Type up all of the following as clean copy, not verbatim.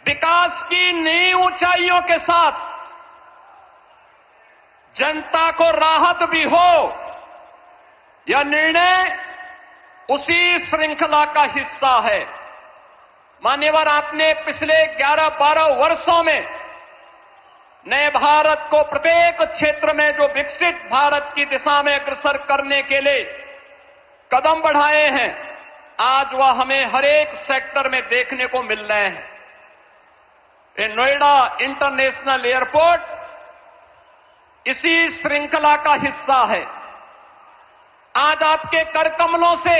विकास की नई ऊंचाइयों के साथ जनता को राहत भी हो, यह निर्णय उसी श्रृंखला का हिस्सा है। मान्यवर, आपने पिछले 11-12 वर्षों में नए भारत को प्रत्येक क्षेत्र में जो विकसित भारत की दिशा में अग्रसर करने के लिए कदम बढ़ाए हैं, आज वह हमें हर एक सेक्टर में देखने को मिल रहे हैं। ये नोएडा इंटरनेशनल एयरपोर्ट इसी श्रृंखला का हिस्सा है। आज आपके कर कमलों से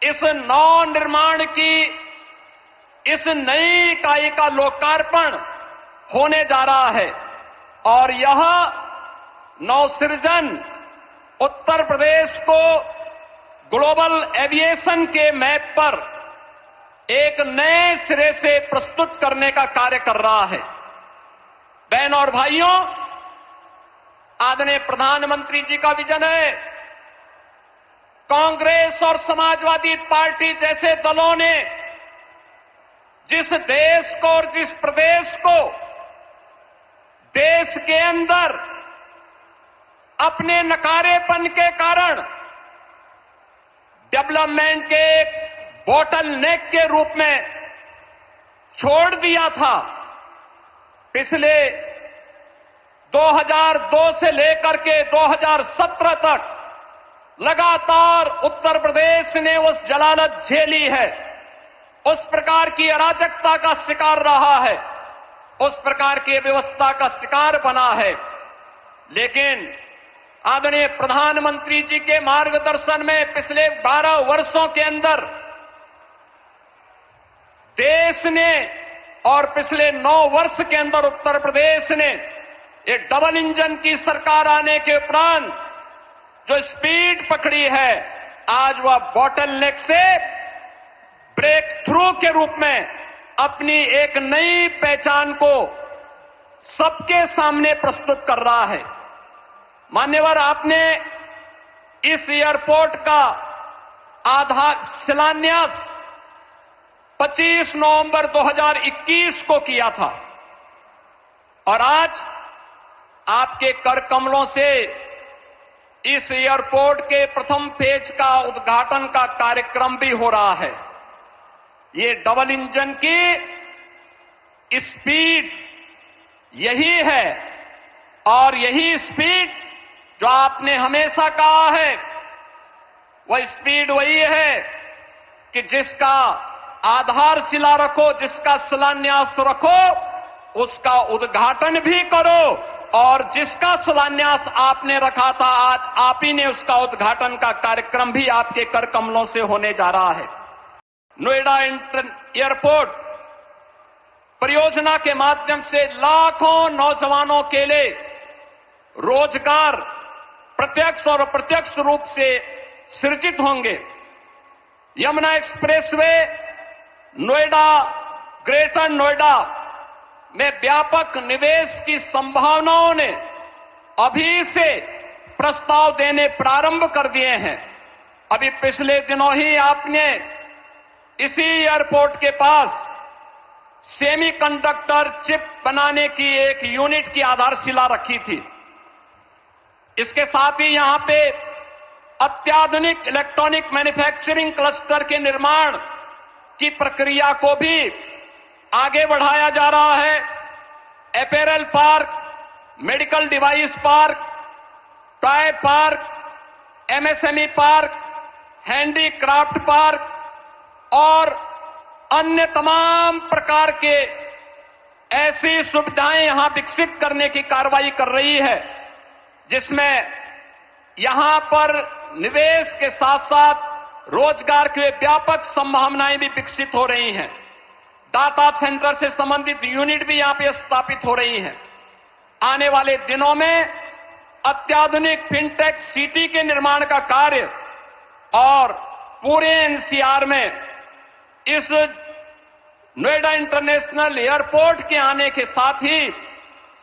इस नव निर्माण की इस नई इकाई का लोकार्पण होने जा रहा है और यह नवसृजन उत्तर प्रदेश को ग्लोबल एविएशन के मैप पर एक नए सिरे से प्रस्तुत करने का कार्य कर रहा है। बहनों और भाइयों, आदरणीय प्रधानमंत्री जी का विजन है। कांग्रेस और समाजवादी पार्टी जैसे दलों ने जिस देश को और जिस प्रदेश को देश के अंदर अपने नकारेपन के कारण डेवलपमेंट के एक बॉटल नेक के रूप में छोड़ दिया था, पिछले 2002 से लेकर के 2017 तक लगातार उत्तर प्रदेश ने उस जलालत झेली है, उस प्रकार की अराजकता का शिकार रहा है, उस प्रकार की व्यवस्था का शिकार बना है। लेकिन आदरणीय प्रधानमंत्री जी के मार्गदर्शन में पिछले 12 वर्षों के अंदर देश ने और पिछले 9 वर्ष के अंदर उत्तर प्रदेश ने एक डबल इंजन की सरकार आने के उपरांत जो स्पीड पकड़ी है, आज वह बॉटल नेक से ब्रेक थ्रू के रूप में अपनी एक नई पहचान को सबके सामने प्रस्तुत कर रहा है। मान्यवर, आपने इस एयरपोर्ट का शिलान्यास 25 नवंबर 2021 को किया था और आज आपके कर कमलों से इस एयरपोर्ट के प्रथम फेज का उद्घाटन का कार्यक्रम भी हो रहा है। ये डबल इंजन की स्पीड यही है और यही स्पीड जो आपने हमेशा कहा है, वह स्पीड वही है कि जिसका आधारशिला रखो, जिसका शिलान्यास रखो, उसका उद्घाटन भी करो और जिसका शिलान्यास आपने रखा था, आज आप ही ने उसका उद्घाटन का कार्यक्रम भी आपके कर कमलों से होने जा रहा है। नोएडा एयरपोर्ट परियोजना के माध्यम से लाखों नौजवानों के लिए रोजगार प्रत्यक्ष और अप्रत्यक्ष रूप से सृजित होंगे। यमुना एक्सप्रेसवे नोएडा, ग्रेटर नोएडा में व्यापक निवेश की संभावनाओं ने अभी से प्रस्ताव देने प्रारंभ कर दिए हैं। अभी पिछले दिनों ही आपने इसी एयरपोर्ट के पास सेमीकंडक्टर चिप बनाने की एक यूनिट की आधारशिला रखी थी। इसके साथ ही यहां पे अत्याधुनिक इलेक्ट्रॉनिक मैन्युफैक्चरिंग क्लस्टर के निर्माण की प्रक्रिया को भी आगे बढ़ाया जा रहा है। Apparel park, medical device park, toy park, MSME park, handicraft park और अन्य तमाम प्रकार के ऐसी सुविधाएं यहां विकसित करने की कार्रवाई कर रही है, जिसमें यहां पर निवेश के साथ साथ रोजगार के व्यापक संभावनाएं भी विकसित हो रही हैं। डाटा सेंटर से संबंधित यूनिट भी यहां पे स्थापित हो रही हैं। आने वाले दिनों में अत्याधुनिक फिनटेक सिटी के निर्माण का कार्य और पूरे एनसीआर में इस नोएडा इंटरनेशनल एयरपोर्ट के आने के साथ ही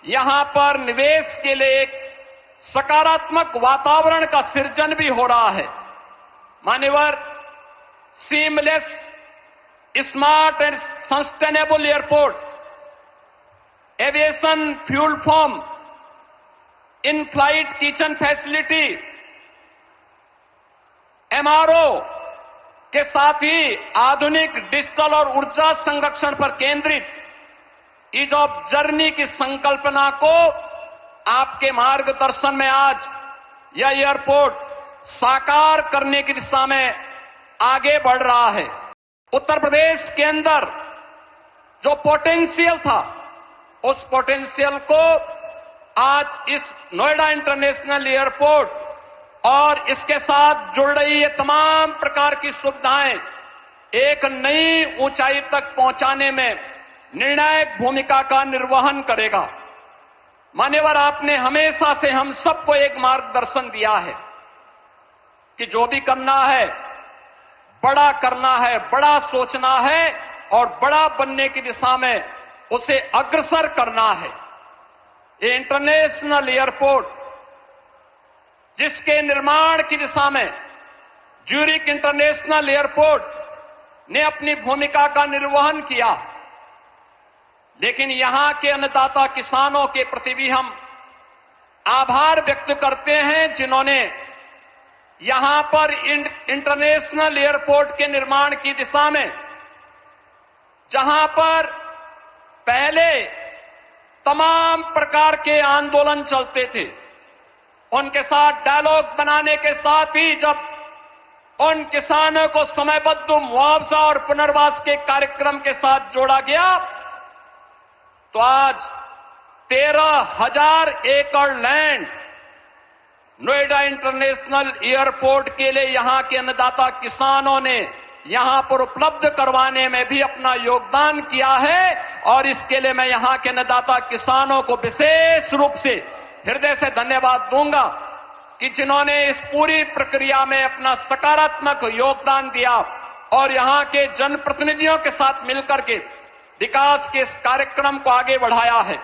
यहां पर निवेश के लिए एक सकारात्मक वातावरण का सृजन भी हो रहा है। मान्यवर, seamless smart and sustainable airport, aviation fuel form, in flight kitchen facility, MRO के साथ ही आधुनिक डिजिटल और ऊर्जा संरक्षण पर केंद्रित ईज ऑफ जर्नी की संकल्पना को आपके मार्गदर्शन में आज यह एयरपोर्ट साकार करने की दिशा में आगे बढ़ रहा है। उत्तर प्रदेश के अंदर जो पोटेंशियल था, उस पोटेंशियल को आज इस नोएडा इंटरनेशनल एयरपोर्ट और इसके साथ जुड़ रही ये तमाम प्रकार की सुविधाएं एक नई ऊंचाई तक पहुंचाने में निर्णायक भूमिका का निर्वहन करेगा। मान्यवर, आपने हमेशा से हम सबको एक मार्गदर्शन दिया है कि जो भी करना है, बड़ा करना है, बड़ा सोचना है और बड़ा बनने की दिशा में उसे अग्रसर करना है। ये इंटरनेशनल एयरपोर्ट जिसके निर्माण की दिशा में ज्यूरिक इंटरनेशनल एयरपोर्ट ने अपनी भूमिका का निर्वहन किया, लेकिन यहां के अन्नदाता किसानों के प्रति भी हम आभार व्यक्त करते हैं, जिन्होंने यहां पर इंटरनेशनल एयरपोर्ट के निर्माण की दिशा में, जहां पर पहले तमाम प्रकार के आंदोलन चलते थे, उनके साथ डायलॉग बनाने के साथ ही जब उन किसानों को समयबद्ध मुआवजा और पुनर्वास के कार्यक्रम के साथ जोड़ा गया, तो आज 13,000 एकड़ लैंड नोएडा इंटरनेशनल एयरपोर्ट के लिए यहां के अन्नदाता किसानों ने यहां पर उपलब्ध करवाने में भी अपना योगदान किया है। और इसके लिए मैं यहां के अन्नदाता किसानों को विशेष रूप से हृदय से धन्यवाद दूंगा कि जिन्होंने इस पूरी प्रक्रिया में अपना सकारात्मक योगदान दिया और यहां के जनप्रतिनिधियों के साथ मिलकर के विकास के इस कार्यक्रम को आगे बढ़ाया है।